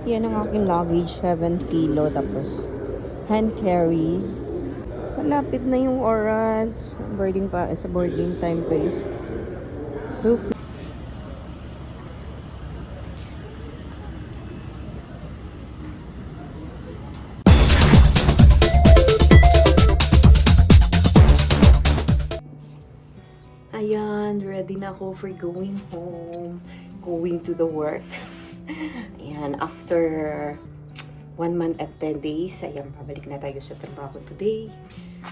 Yan ang aking luggage, 7 kilo. Tapos, hand carry. Malapit na yung oras. Boarding pa, sa boarding time ko is 2. Ayan, ready na ako for going home. Going to the work. Ayan, after 1 month at 10 days, ayan, pabalik na tayo sa trabaho today.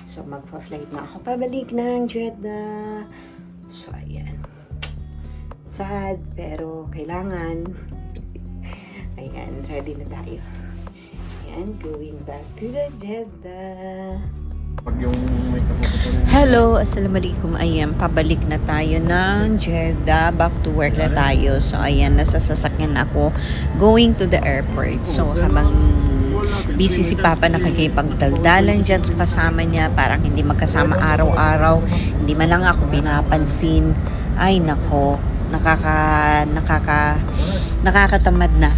So, magpa-flight na ako pabalik ng Jeddah. So, ayan. Sad, pero kailangan. Ayan, ready na tayo. Ayan, going back to the Jeddah. Pag yung may kapupunan. Hello, assalamualaikum. Ayan, pabalik na tayo ng Jeddah. Back to work na tayo. So, ayan, nasa sasakyan ako going to the airport. So, habang busy si Papa nakikipagdaldalan dyan sa kasama niya, parang hindi magkasama araw-araw. Hindi man lang ako pinapansin. Ay, nako. Nakakatamad na.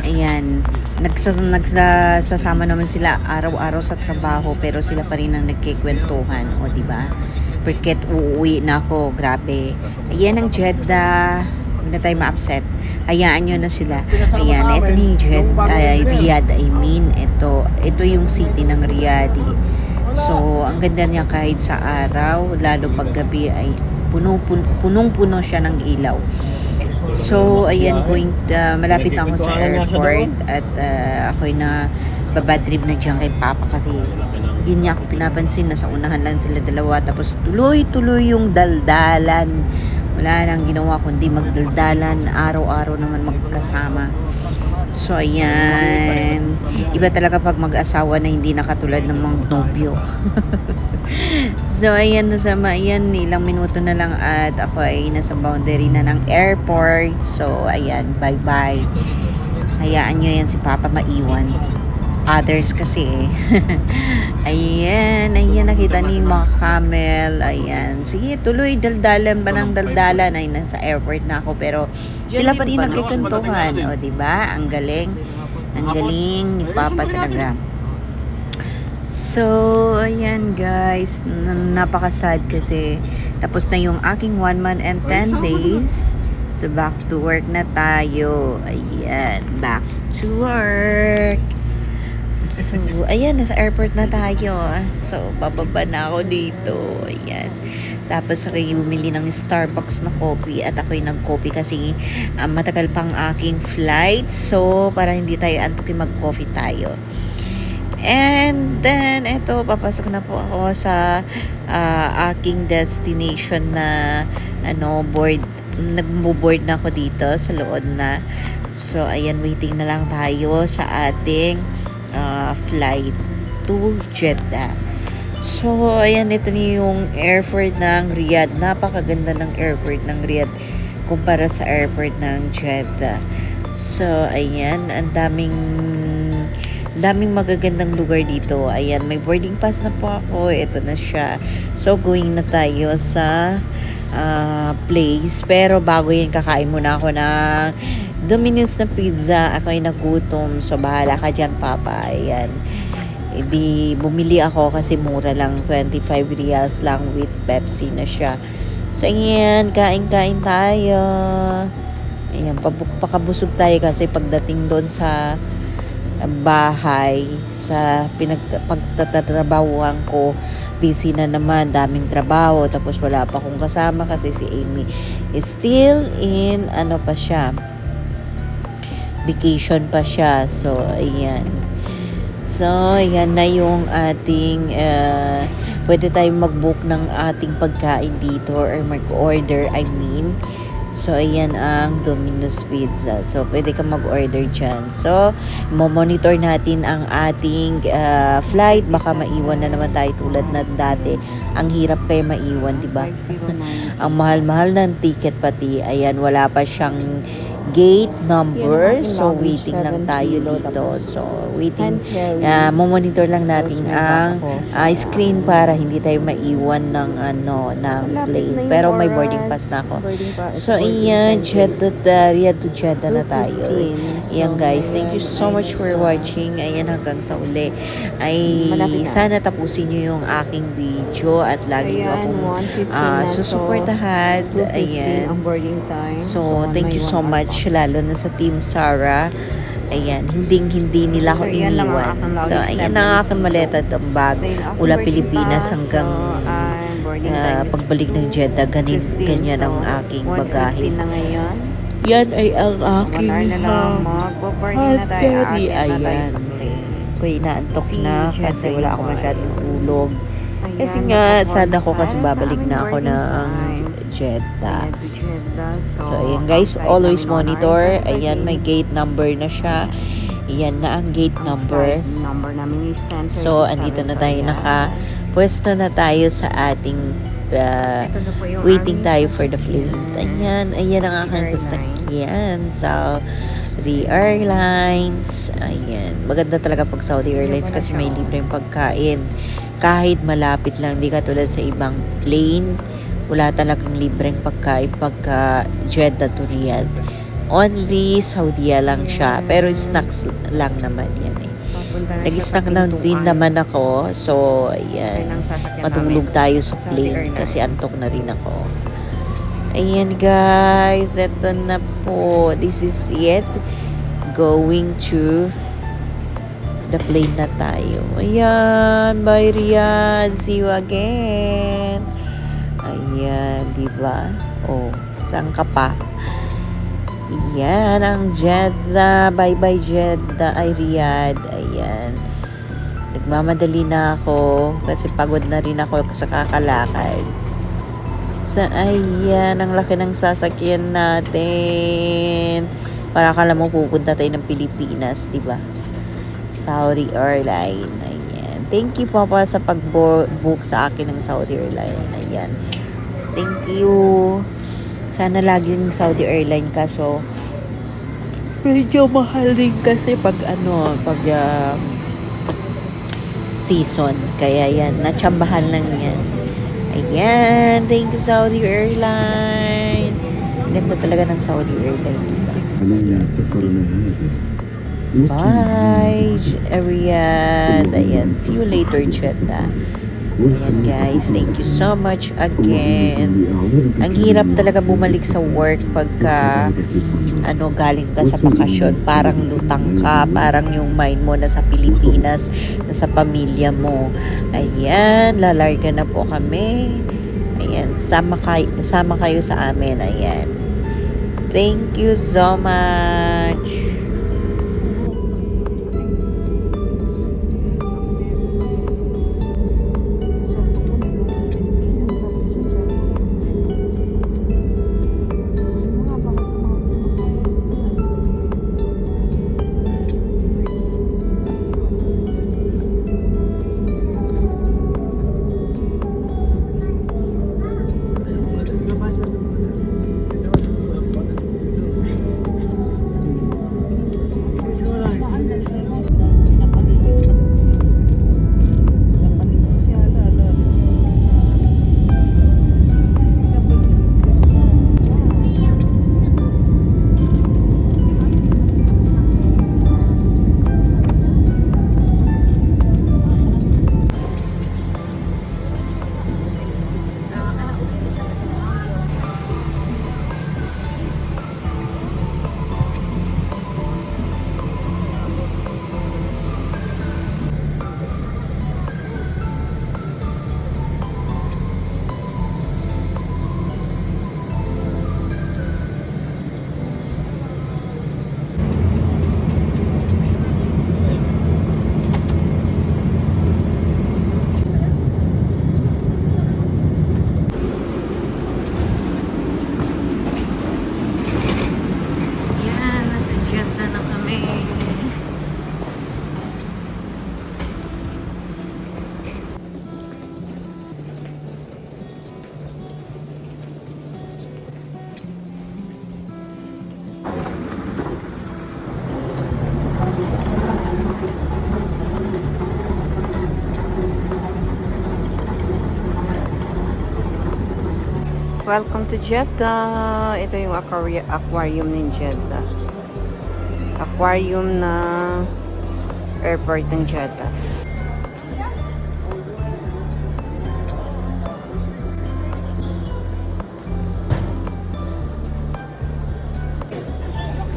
Ayan. Nagsasama naman sila araw-araw sa trabaho, pero sila pa rin ang nagkikwentuhan, o di ba? Porket uuwi na ako, grabe. Ayan ang Jeddah, hindi na tayo ma-upset. Hayaan nyo na sila. Ayan, ito na yung Riyadh, I mean. Ito yung city ng Riyadh. So, ang ganda niya kahit sa araw, lalo pag gabi ay punong-puno siya ng ilaw. So, ayan, malapit na ako sa airport at ako'y na babad trip na dyan kay Papa kasi hindi niya ako pinapansin. Nasa unahan lang sila dalawa, tapos tuloy-tuloy yung daldalan. Wala nang ginawa kundi magdaldalan, araw-araw naman magkasama. So, ayan, iba talaga pag mag-asawa na hindi na katulad ng mga nobyo. So, ayan, ayan, ilang minuto na lang at ako ay nasa boundary na ng airport. So, ayan, bye-bye. Hayaan nyo yan si Papa maiwan. Others kasi ayan, nakita niyo yung mga camel. Ayan, sige, tuloy, daldalan ba ng daldalan. Ay, nasa airport na ako, pero sila pa rin nagkikantuhan. O, diba? Ang galing ni Papa talaga. So, ayan guys, napaka-sad kasi tapos na yung aking 1 month and 10 days. So, back to work na tayo. Ayan, back to work. So, ayan, nasa airport na tayo. So, bababa na ako dito. Ayan. Tapos, ako'y bumili ng Starbucks na coffee at ako'y nag-coffee kasi matagal pang aking flight. So, para hindi tayo antukin, mag-coffee tayo. And then, eto, papasok na po ako sa aking destination na board. Nagbo-board na ako dito sa loob na. So, ayan, waiting na lang tayo sa ating flight to Jeddah. So, ayan, ito na yung airport ng Riyadh. Napakaganda ng airport ng Riyadh kumpara sa airport ng Jeddah. So, ayan, ang daming magagandang lugar dito. Ayan, may boarding pass na po ako. Ito na siya. So, going na tayo sa place. Pero bago yan, kakain muna ako ng Domino's na pizza. Ako ay nagutom. So, bahala ka dyan, Papa. Ayan. Hindi, bumili ako kasi mura lang. 25 riyals lang with Pepsi na siya. So, ayan, kain-kain tayo. Ayan, pakabusog tayo kasi pagdating doon sa bahay, sa pagtatrabahuan ko, busy na naman, daming trabaho, tapos wala pa akong kasama kasi si Amy is still in vacation pa siya. So, ayan. So, ayan na yung ating pwede tayong mag-book ng ating pagkain dito or mag-order, I mean. So, ayan ang Domino's Pizza. So, pwede ka mag-order dyan. So, monitor natin ang ating flight. Baka maiwan na naman tayo tulad na dati. Ang hirap kayo maiwan, diba? Ang mahal-mahal ng ticket pati. Ayan, wala pa siyang gate number. So, waiting lang tayo dito. So, waiting. Monitor lang natin ang screen para hindi tayo maiwan ng plane. Pero may boarding pass na ako. So, ayan, Riyadh to Jeddah na tayo. Ayan guys, thank you so much for watching. Ayan, hanggang sa uli. Ay, sana tapusin nyo yung aking video at lagi nyo akong susuportahan. Ayan. So, thank you so much, lalo na sa Team Sarah. Ayan, hindi nila ako iniwan. So, ayan na aking maleta at ang bag. Mula Pilipinas hanggang pagbalik ng Jeddah, ganyan ang aking bagahe. Yan ay ang aking hotdoggy. Ayan. Ako'y naantok na kasi wala ako masyadong tulog. Kasi nga, sad ako kasi babalik na ako ng Jeddah. So, ayan guys, always monitor. Ayan, may gate number na siya. Ayan na ang gate number. So, andito na tayo, pwesto na tayo sa ating waiting tayo for the flight. Ayan ang aking sasakyan. So, the airlines. Ayan. Maganda talaga pag Saudi Airlines kasi may libreng pagkain. Kahit malapit lang, di katulad sa ibang plane, wala talagang libreng pagkain pagka Jeddah to Riyadh. Only Saudi lang siya. Pero snacks lang naman yan eh. Nag-snack na din naman ako. So, ayan. Matulog tayo sa plane kasi antok na rin ako. Ayan guys. Ito na po. This is it. Going to the plane na tayo. Ayan. Bye Riyadh. See you again. Ayan. Diba? Oh. Saan ka pa? Ayan, ang Jeddah. Bye-bye Jeddah. Ay, Riyadh. Ayan. Nagmamadali na ako kasi pagod na rin ako sa kakalakad. So, ayan. Ang laki ng sasakyan natin. Para akala mo pupunta tayo ng Pilipinas, diba? Saudi Airline. Ayan. Thank you, Papa, sa pag-book sa akin ng Saudi Airline. Ayan. Thank you. Sana laging Saudi Airline kaso medyo mahal din kasi pag season. Kaya yan, natsambahan lang yan. Ayan, thank you Saudi Airline. Ganda talaga ng Saudi Airline, diba? Bye, Riyadh. Ayan, see you later, Jeddah. Ayan guys, thank you so much again. Ang hirap talaga bumalik sa work pagka galing ka sa bakasyon. Parang lutang ka, parang yung mind mo nasa Pilipinas, nasa pamilya mo. Ayan, lalarga na po kami. Ayan, sama kayo sa amin. Ayan. Thank you so much. Welcome to Jeddah. Ito yung aquarium ng Jeddah. Aquarium na airport ng Jeddah.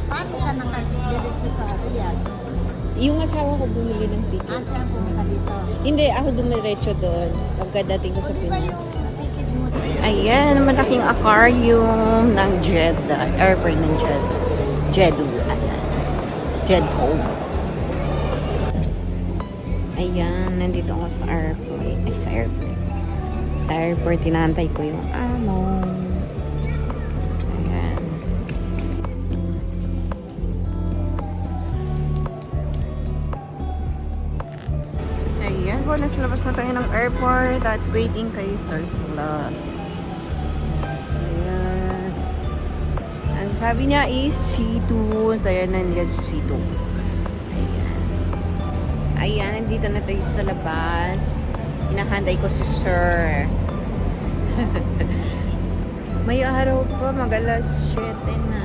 Paano ka nakadiretso sa Riyadh? Yung asawa ko bumili ng ticket. Saan pumunta dito? Hindi, ako dumiretso doon pagkadating ko O sa di ba Pinas. yung ticket mo? Ayan, malaking aquarium ng Jeddah. Airport ng Jeddah. Jeddah. Ayan. Jeddah. Ayan, nandito ako sa airport. Ay, sa airport. Sa airport, tinantay ko yung amo. Ayan. Ayan po, nasa labas na tayo ng airport at waiting kay Sir Slot. Ayan. Ang sabi niya is C2. Tayo na nila sa C2. Ayan. Ayan, nandito na tayo sa labas. Hinahanday ko si Sir. May araw pa, mag-alas 7 na.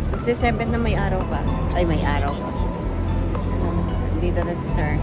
Magsi-7 na may araw pa. Ay, may araw pa. Dito na si Sir.